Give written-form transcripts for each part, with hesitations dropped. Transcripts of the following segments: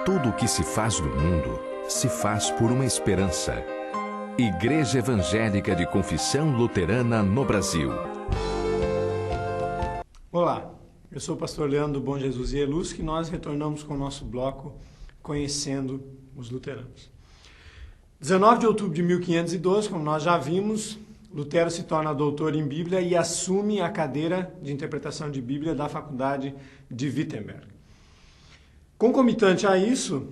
Tudo o que se faz no mundo se faz por uma esperança. Igreja Evangélica de Confissão Luterana no Brasil. Olá, eu sou o pastor Leandro Bom Jesus e Elusque e nós retornamos com o nosso bloco Conhecendo os Luteranos. 19 de outubro de 1512, como nós já vimos, Lutero se torna doutor em Bíblia e assume a cadeira de interpretação de Bíblia da Faculdade de Wittenberg. Concomitante a isso,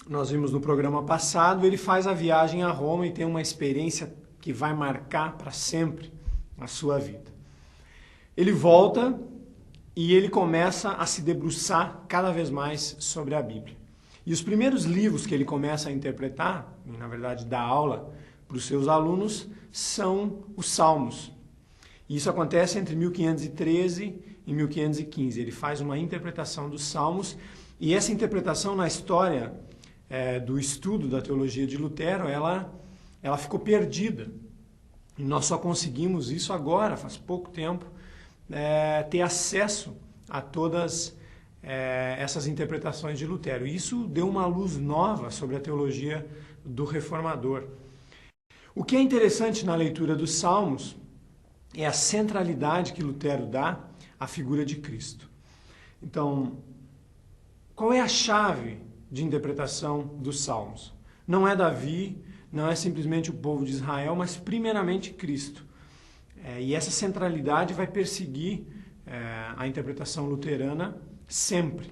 nós vimos no programa passado, ele faz a viagem a Roma e tem uma experiência que vai marcar para sempre a sua vida. Ele volta e ele começa a se debruçar cada vez mais sobre a Bíblia. E os primeiros livros que ele começa a interpretar, e na verdade dar aula para os seus alunos, são os Salmos. E isso acontece entre 1513 e 1515. Ele faz uma interpretação dos Salmos e essa interpretação na história do estudo da teologia de Lutero, ela ficou perdida. E nós só conseguimos isso agora, faz pouco tempo, ter acesso a todas essas interpretações de Lutero. E isso deu uma luz nova sobre a teologia do reformador. O que é interessante na leitura dos Salmos é a centralidade que Lutero dá à figura de Cristo. Então, qual é a chave de interpretação dos Salmos? Não é Davi, não é simplesmente o povo de Israel, mas primeiramente Cristo. E essa centralidade vai perseguir a interpretação luterana sempre.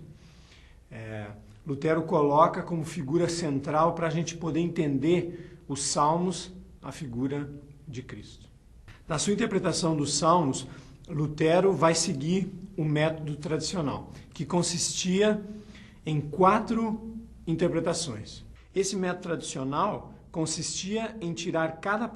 Lutero coloca como figura central para a gente poder entender os Salmos a figura de Cristo. Na sua interpretação dos Salmos, Lutero vai seguir o método tradicional, que consistia em 4 interpretações. Esse método tradicional consistia em tirar de cada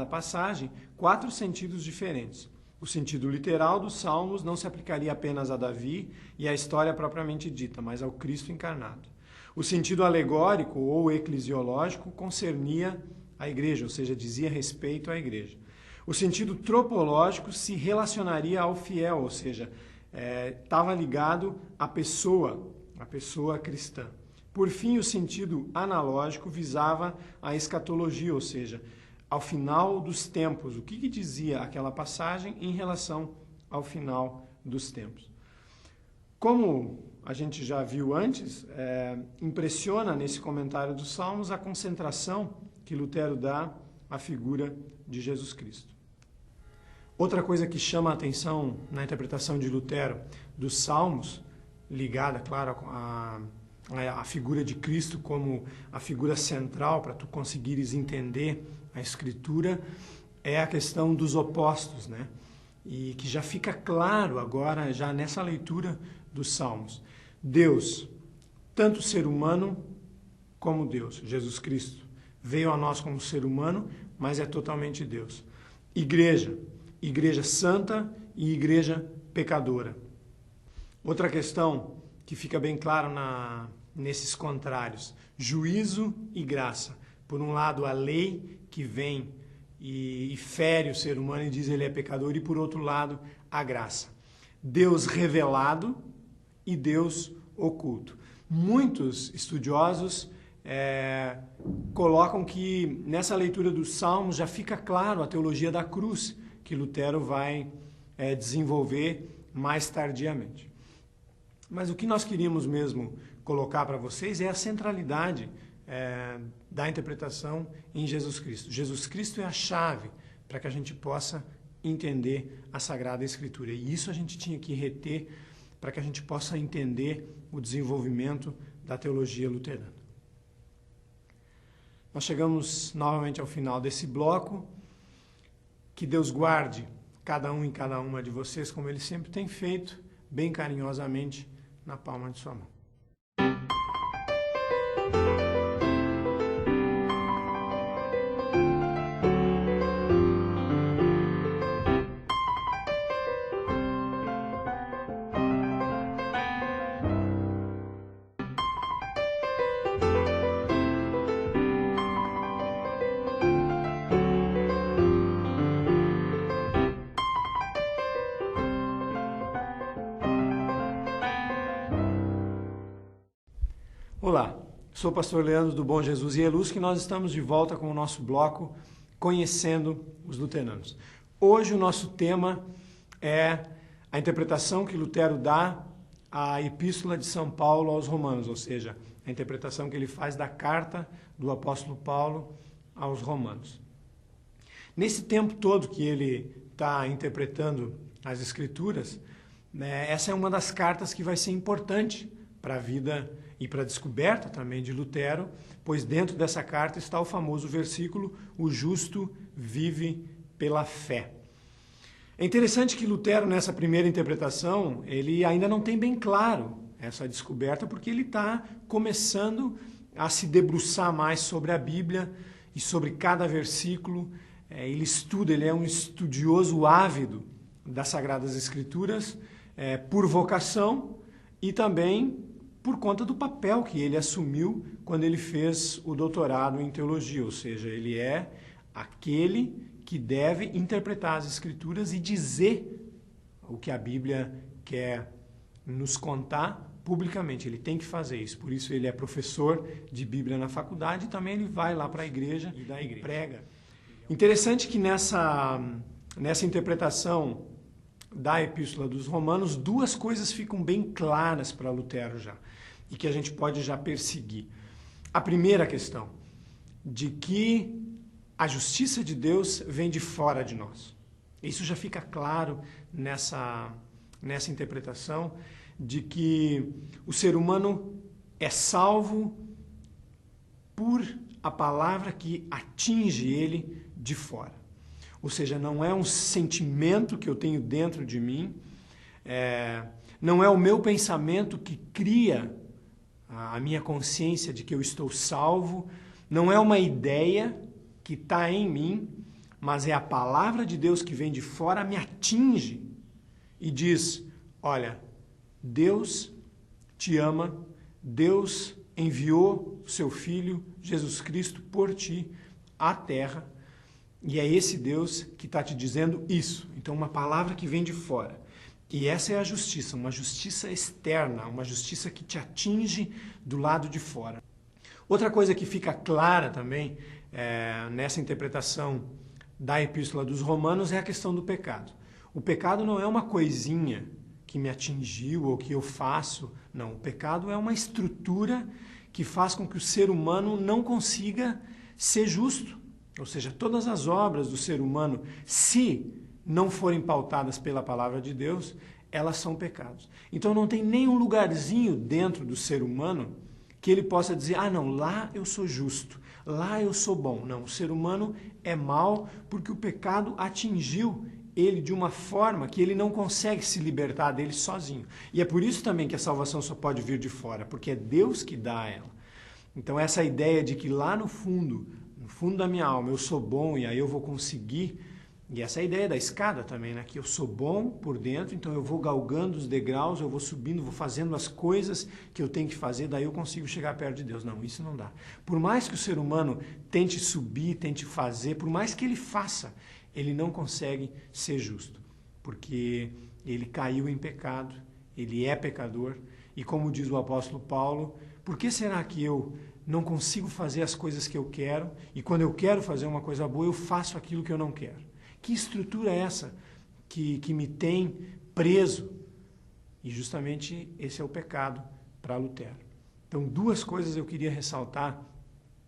passagem 4 sentidos diferentes. O sentido literal dos Salmos não se aplicaria apenas a Davi e à história propriamente dita, mas ao Cristo encarnado. O sentido alegórico ou eclesiológico concernia a igreja, ou seja, dizia respeito à igreja. O sentido tropológico se relacionaria ao fiel, ou seja, estava ligado à pessoa cristã. Por fim, o sentido analógico visava a escatologia, ou seja, ao final dos tempos. O que dizia aquela passagem em relação ao final dos tempos? Como a gente já viu antes, impressiona nesse comentário dos Salmos a concentração que Lutero dá à figura de Jesus Cristo. Outra coisa que chama a atenção na interpretação de Lutero dos Salmos, ligada, claro, à figura de Cristo como a figura central para tu conseguires entender a Escritura, é a questão dos opostos, né? E que já fica claro agora, já nessa leitura dos Salmos. Deus, tanto ser humano como Deus, Jesus Cristo, veio a nós como ser humano, mas é totalmente Deus. Igreja santa e igreja pecadora. Outra questão que fica bem claro nesses contrários, juízo e graça. Por um lado, a lei que vem e fere o ser humano e diz ele é pecador, e por outro lado, a graça. Deus revelado e Deus oculto. Muitos estudiosos colocam que nessa leitura dos Salmos já fica claro a teologia da cruz, que Lutero vai desenvolver mais tardiamente. Mas o que nós queríamos mesmo colocar para vocês é a centralidade da interpretação em Jesus Cristo. Jesus Cristo é a chave para que a gente possa entender a Sagrada Escritura. E isso a gente tinha que reter para que a gente possa entender o desenvolvimento da teologia luterana. Nós chegamos novamente ao final desse bloco. Que Deus guarde cada um e cada uma de vocês, como Ele sempre tem feito, bem carinhosamente, na palma de sua mão. Olá, sou o pastor Leandro do Bom Jesus e Elus, que nós estamos de volta com o nosso bloco Conhecendo os Luteranos. Hoje o nosso tema é a interpretação que Lutero dá à Epístola de São Paulo aos Romanos, ou seja, a interpretação que ele faz da carta do apóstolo Paulo aos Romanos. Nesse tempo todo que ele está interpretando as Escrituras, essa é uma das cartas que vai ser importante para a vida e para a descoberta também de Lutero, pois dentro dessa carta está o famoso versículo: o justo vive pela fé. É interessante que Lutero, nessa primeira interpretação, ele ainda não tem bem claro essa descoberta, porque ele está começando a se debruçar mais sobre a Bíblia e sobre cada versículo. Ele estuda, ele é um estudioso ávido das Sagradas Escrituras, por vocação e também por conta do papel que ele assumiu quando ele fez o doutorado em teologia, ou seja, ele é aquele que deve interpretar as Escrituras e dizer o que a Bíblia quer nos contar publicamente. Ele tem que fazer isso, por isso ele é professor de Bíblia na faculdade e também ele vai lá para a igreja e prega. Interessante que nessa interpretação da Epístola dos Romanos, duas coisas ficam bem claras para Lutero já, e que a gente pode já perseguir. A primeira questão, de que a justiça de Deus vem de fora de nós. Isso já fica claro nessa interpretação, de que o ser humano é salvo por a palavra que atinge ele de fora. Ou seja, não é um sentimento que eu tenho dentro de mim, não é o meu pensamento que cria a minha consciência de que eu estou salvo, não é uma ideia que está em mim, mas é a palavra de Deus que vem de fora, me atinge e diz: olha, Deus te ama, Deus enviou o seu Filho, Jesus Cristo, por ti à terra, e é esse Deus que está te dizendo isso. Então, uma palavra que vem de fora. E essa é a justiça, uma justiça externa, uma justiça que te atinge do lado de fora. Outra coisa que fica clara também nessa interpretação da Epístola dos Romanos é a questão do pecado. O pecado não é uma coisinha que me atingiu ou que eu faço. Não, o pecado é uma estrutura que faz com que o ser humano não consiga ser justo. Ou seja, todas as obras do ser humano, se não forem pautadas pela palavra de Deus, elas são pecados. Então não tem nenhum lugarzinho dentro do ser humano que ele possa dizer: ah, não, lá eu sou justo, lá eu sou bom. Não, o ser humano é mau porque o pecado atingiu ele de uma forma que ele não consegue se libertar dele sozinho. E é por isso também que a salvação só pode vir de fora, porque é Deus que dá ela. Então essa ideia de que lá no fundo da minha alma eu sou bom e aí eu vou conseguir, e essa é a ideia da escada também, né? Que eu sou bom por dentro, então eu vou galgando os degraus, eu vou subindo, vou fazendo as coisas que eu tenho que fazer, daí eu consigo chegar perto de Deus. Não, isso não dá. Por mais que o ser humano tente subir, tente fazer, por mais que ele faça, ele não consegue ser justo, porque ele caiu em pecado, ele é pecador, e como diz o apóstolo Paulo, por que será que eu não consigo fazer as coisas que eu quero, e quando eu quero fazer uma coisa boa, eu faço aquilo que eu não quero? Que estrutura é essa que me tem preso? E justamente esse é o pecado para Lutero. Então, duas coisas eu queria ressaltar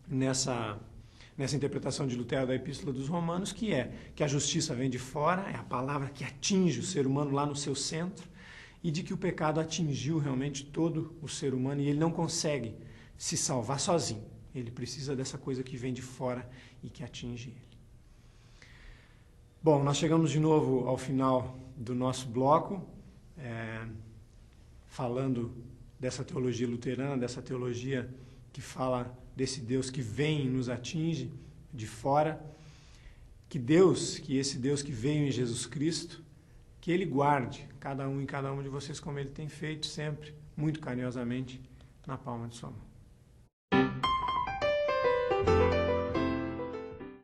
nessa interpretação de Lutero da Epístola dos Romanos, que é que a justiça vem de fora, é a palavra que atinge o ser humano lá no seu centro, e de que o pecado atingiu realmente todo o ser humano e ele não consegue se salvar sozinho. Ele precisa dessa coisa que vem de fora e que atinge ele. Bom, nós chegamos de novo ao final do nosso bloco, falando dessa teologia luterana, dessa teologia que fala desse Deus que vem e nos atinge de fora. Que esse Deus que veio em Jesus Cristo, que Ele guarde cada um e cada uma de vocês como Ele tem feito sempre, muito carinhosamente, na palma de sua mão.